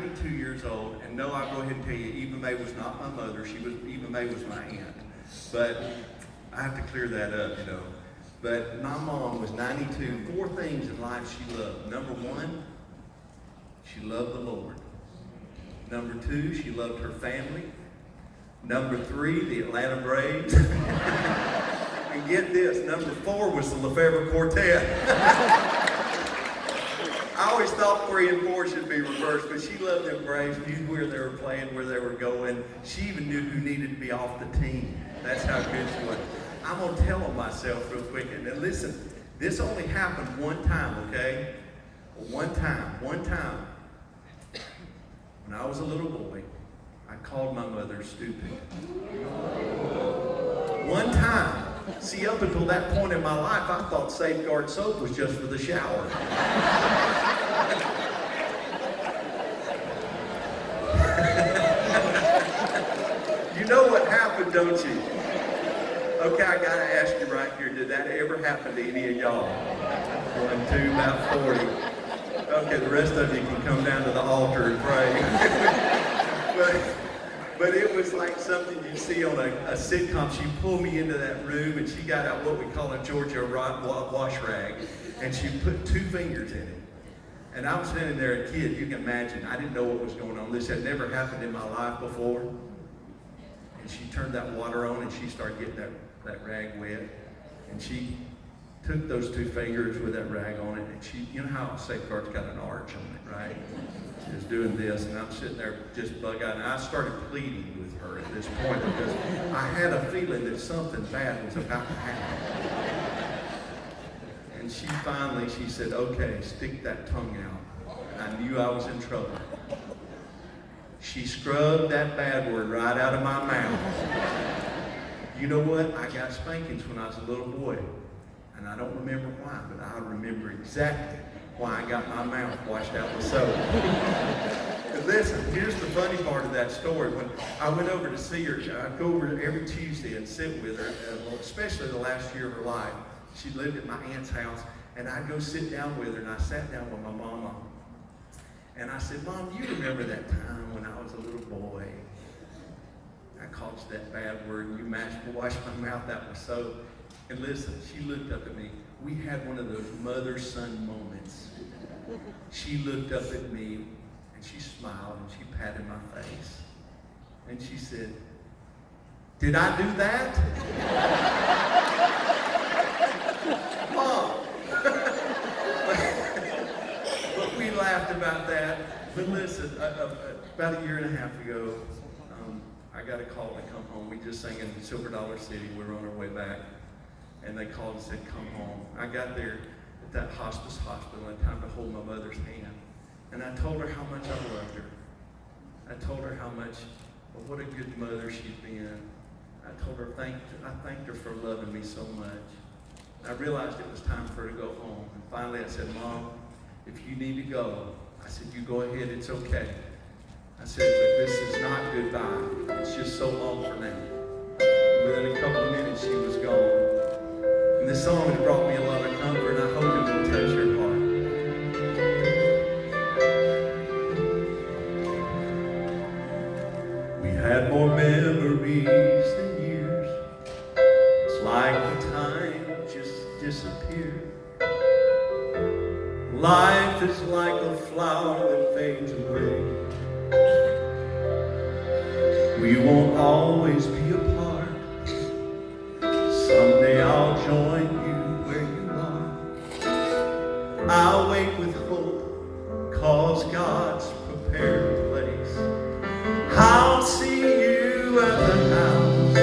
92 years old, and no, I'll go ahead and tell you, Eva Mae was not my mother. Eva Mae was my aunt. But I have to clear that up, you know. But my mom was 92. 4 things in life she loved. Number 1, she loved the Lord. Number 2, she loved her family. Number 3, the Atlanta Braves. And get this, number 4 was the LeFevre Quartet. I always thought 3 and 4 should be reversed, but she loved them Braves, knew where they were playing, where they were going. She even knew who needed to be off the team. That's how good she was. I'm going to tell on myself real quick. And then listen, this only happened one time, okay? One time. When I was a little boy, I called my mother stupid. One time. See, up until that point in my life, I thought Safeguard soap was just for the shower. You know what happened, don't you? Okay, I gotta ask you right here, did that ever happen to any of y'all? 1, 2, about 40. Okay, the rest of you can come down to the altar and pray. But it was like something you see on a sitcom. She pulled me into that room and she got out what we call a Georgia wash rag, and she put 2 fingers in it. And I was standing there, a kid, you can imagine, I didn't know what was going on. This had never happened in my life before. And she turned that water on and she started getting that rag wet. And she took those 2 fingers with that rag on it, and she, you know how Safeguard's got an arch on it, right? She was doing this, and I'm sitting there just bug-eyed, and I started pleading with her at this point because I had a feeling that something bad was about to happen. And she said, okay, stick that tongue out. I knew I was in trouble. She scrubbed that bad word right out of my mouth. You know what? I got spankings when I was a little boy. And I don't remember why, but I remember exactly why I got my mouth washed out with soap. But listen, here's the funny part of that story. When I went over to see her, I'd go over every Tuesday and sit with her, especially the last year of her life. She lived at my aunt's house, and I'd go sit down with her, and I sat down with my mama. And I said, Mom, do you remember that time when I was a little boy? I called you that bad word, and you washed my mouth out with soap. And listen, she looked up at me. We had one of those mother-son moments. She looked up at me, and she smiled, and she patted my face. And she said, did I do that? Mom! But we laughed about that. But listen, about a year and a half ago, I got a call to come home. We just sang in Silver Dollar City. We were on our way back. And they called and said, come home. I got there at that hospice hospital and time to hold my mother's hand. And I told her how much I loved her. I told her how much, well, what a good mother she'd been. I told her, I thanked her for loving me so much. And I realized it was time for her to go home. And finally I said, Mom, if you need to go, I said, you go ahead, it's okay. I said, but this is not goodbye. It's just so long for now. And within a couple of minutes, she was gone. And this song has brought me a lot of comfort, and I hope it will touch your heart. We had more memories than years. It's like the time just disappeared. Life is like a flower that fades away. We won't always be apart. Someday I'll join you where you are. I'll wait with hope, 'cause God's prepared a place. I'll see you at the house,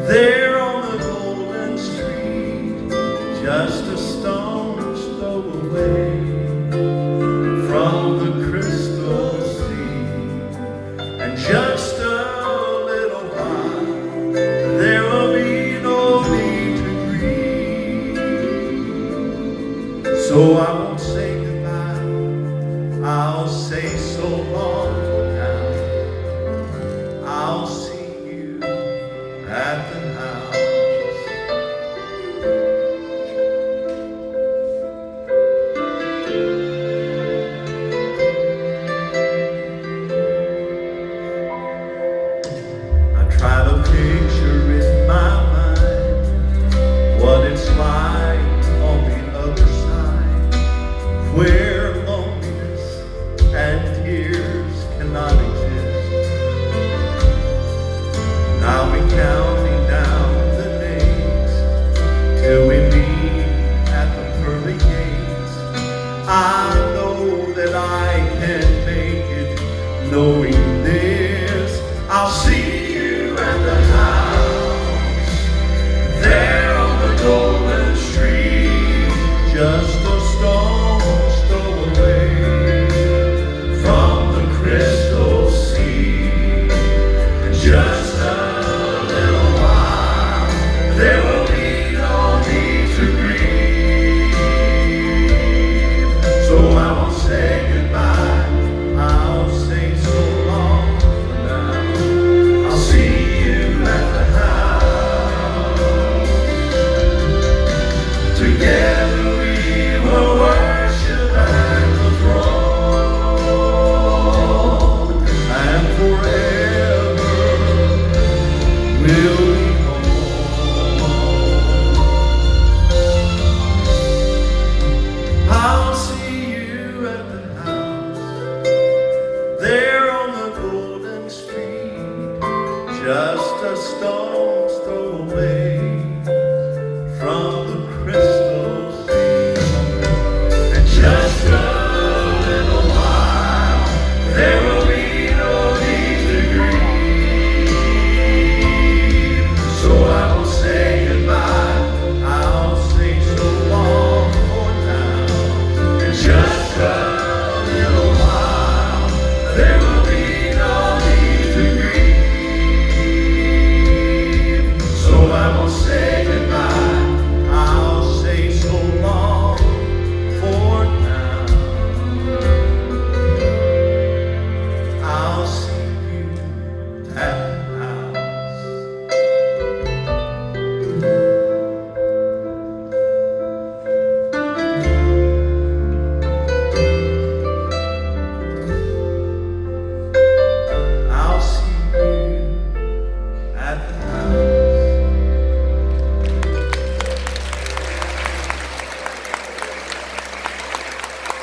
there on the golden street, just a stone's throw away from the crystal sea, and just a little while a stone.